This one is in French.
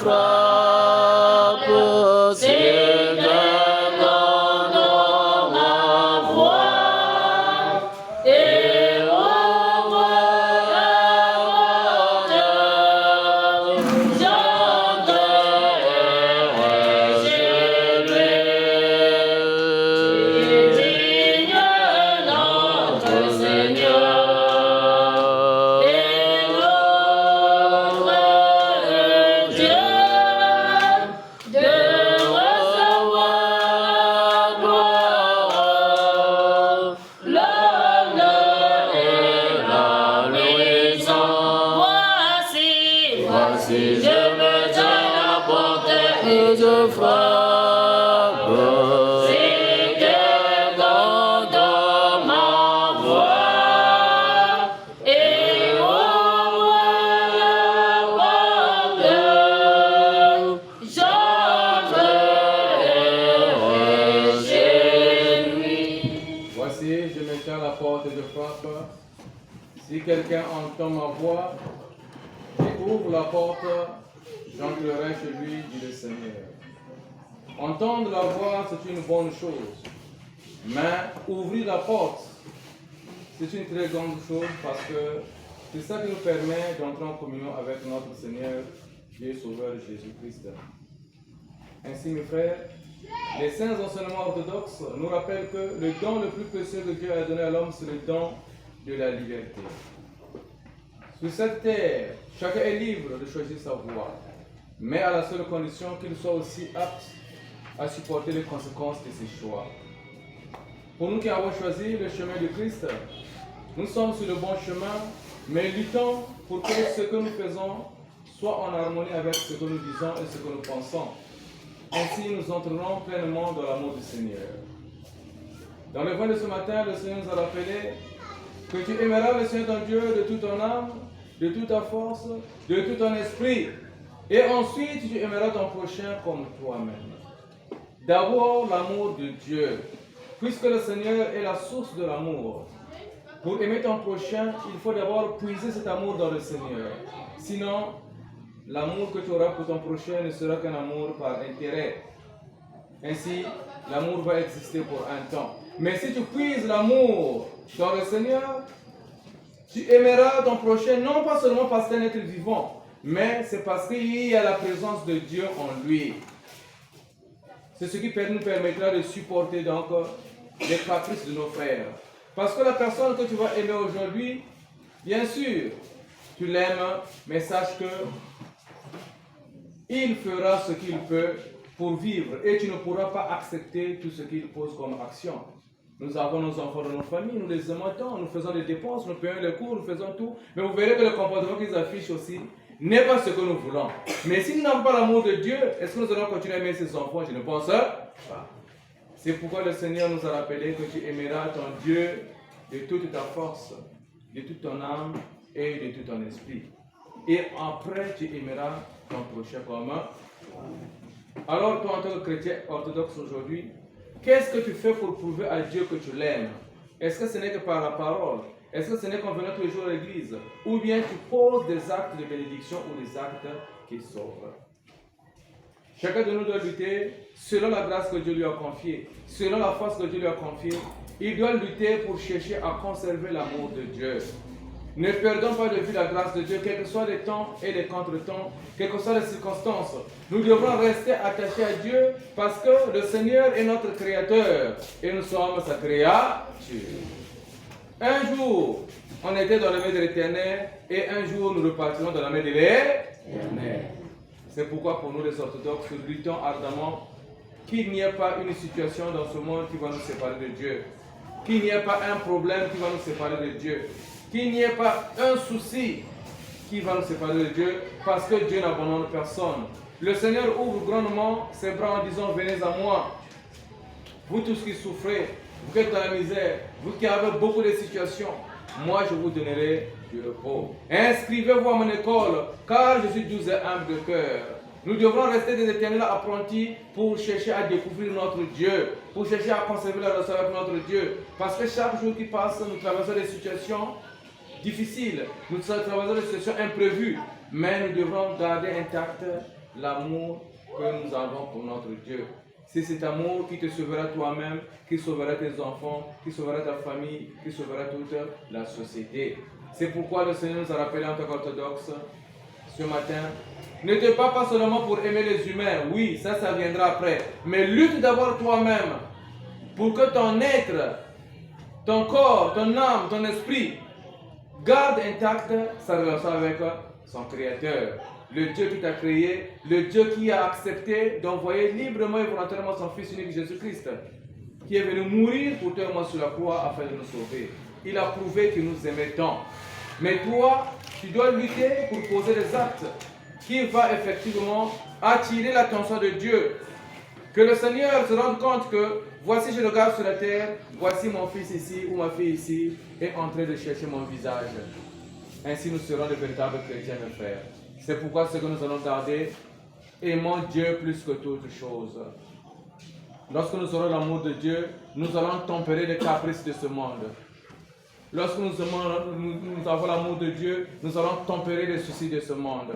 frappe, s'il t'entend ma voix, et ouvre la porte, j'entrerai chez lui. Digne notre Seigneur, et notre Dieu, de recevoir la gloire, l'honneur et la louange. Voici, je me tiens à la porte et je frappe. Si quelqu'un entend ma voix et ouvre la porte, j'entrerai chez lui. Voici, je me tiens à la porte et je frappe. Si quelqu'un entend ma voix et ouvre la porte, j'entrerai chez lui, dit le Seigneur. Entendre la voix, c'est une bonne chose. Mais ouvrir la porte, c'est une très grande chose parce que c'est ça qui nous permet d'entrer en communion avec notre Seigneur et Sauveur Jésus-Christ. Ainsi, mes frères, les saints enseignements orthodoxes nous rappellent que le don le plus précieux que Dieu a donné à l'homme, c'est le don de la liberté. Sur cette terre, chacun est libre de choisir sa voie, mais à la seule condition qu'il soit aussi apte à supporter les conséquences de ses choix. Pour nous qui avons choisi le chemin de Christ, nous sommes sur le bon chemin, mais luttons pour que ce que nous faisons soit en harmonie avec ce que nous disons et ce que nous pensons. Ainsi, nous entrerons pleinement dans l'amour du Seigneur. Dans le vin de ce matin, le Seigneur nous a rappelé que tu aimeras le Seigneur ton Dieu de toute ton âme, de toute ta force, de tout ton esprit. Et ensuite, tu aimeras ton prochain comme toi-même. D'abord, l'amour de Dieu, puisque le Seigneur est la source de l'amour. Pour aimer ton prochain, il faut d'abord puiser cet amour dans le Seigneur. Sinon, l'amour que tu auras pour ton prochain ne sera qu'un amour par intérêt. Ainsi, l'amour va exister pour un temps. Mais si tu puises l'amour dans le Seigneur, tu aimeras ton prochain non pas seulement parce que c'est un être vivant, mais c'est parce qu'il y a la présence de Dieu en lui. C'est ce qui nous permettra de supporter donc les caprices de nos frères. Parce que la personne que tu vas aimer aujourd'hui, bien sûr, tu l'aimes, mais sache que il fera ce qu'il peut pour vivre et tu ne pourras pas accepter tout ce qu'il pose comme action. Nous avons nos enfants dans nos familles, nous les aimons tant, nous faisons des dépenses, nous payons les cours, nous faisons tout. Mais vous verrez que le comportement qu'ils affichent aussi n'est pas ce que nous voulons. Mais si nous n'avons pas l'amour de Dieu, est-ce que nous allons continuer à aimer ses enfants? Je ne pense pas. C'est pourquoi le Seigneur nous a rappelé que tu aimeras ton Dieu de toute ta force, de toute ton âme et de tout ton esprit. Et après, tu aimeras ton prochain comme. Alors, toi, en tant que chrétien orthodoxe aujourd'hui, qu'est-ce que tu fais pour prouver à Dieu que tu l'aimes? Est-ce que ce n'est que par la parole? Est-ce que ce n'est qu'en venant tous les jours à l'église? Ou bien tu poses des actes de bénédiction ou des actes qui sauvent? Chacun de nous doit lutter selon la grâce que Dieu lui a confiée, selon la force que Dieu lui a confiée. Il doit lutter pour chercher à conserver l'amour de Dieu. Ne perdons pas de vue la grâce de Dieu, quels que soient les temps et les contre-temps, quelles que soient les circonstances. Nous devrons rester attachés à Dieu parce que le Seigneur est notre Créateur et nous sommes sa créature. Un jour, on était dans la main de l'Éternel et un jour, nous repartirons dans la main de l'Éternel. C'est pourquoi pour nous les orthodoxes, nous luttons ardemment qu'il n'y ait pas une situation dans ce monde qui va nous séparer de Dieu, qu'il n'y ait pas un problème qui va nous séparer de Dieu, qu'il n'y ait pas un souci qui va nous séparer de Dieu, parce que Dieu n'abandonne personne. Le Seigneur ouvre grandement ses bras en disant, venez à moi, vous tous qui souffrez, vous qui êtes dans la misère, vous qui avez beaucoup de situations, moi je vous donnerai du repos. Inscrivez-vous à mon école, car je suis doux et humble de cœur. Nous devrons rester des éternels apprentis pour chercher à découvrir notre Dieu, pour chercher à conserver la relation avec notre Dieu. Parce que chaque jour qui passe, nous traversons des situations difficiles, nous traversons des situations imprévues, mais nous devrons garder intact l'amour que nous avons pour notre Dieu. C'est cet amour qui te sauvera toi-même, qui sauvera tes enfants, qui sauvera ta famille, qui sauvera toute la société. C'est pourquoi le Seigneur nous a rappelé en tant qu'orthodoxe ce matin, ne te bats pas seulement pour aimer les humains, oui, ça viendra après, mais lutte d'abord toi-même pour que ton être, ton corps, ton âme, ton esprit garde intacte sa relation avec son Créateur, le Dieu qui t'a créé, le Dieu qui a accepté d'envoyer librement et volontairement son Fils unique Jésus-Christ, qui est venu mourir pour toi et moi sur la croix afin de nous sauver. Il a prouvé qu'il nous aimait tant. Mais toi, tu dois lutter pour poser des actes qui vont effectivement attirer l'attention de Dieu. Que le Seigneur se rende compte que voici je regarde sur la terre, voici mon fils ici ou ma fille ici est en train de chercher mon visage. Ainsi nous serons de véritables chrétiens, mes frères. C'est pourquoi ce que nous allons garder, aimons Dieu plus que toute chose. Lorsque nous aurons l'amour de Dieu, nous allons tempérer les caprices de ce monde. Lorsque nous avons l'amour de Dieu, nous allons tempérer les soucis de ce monde.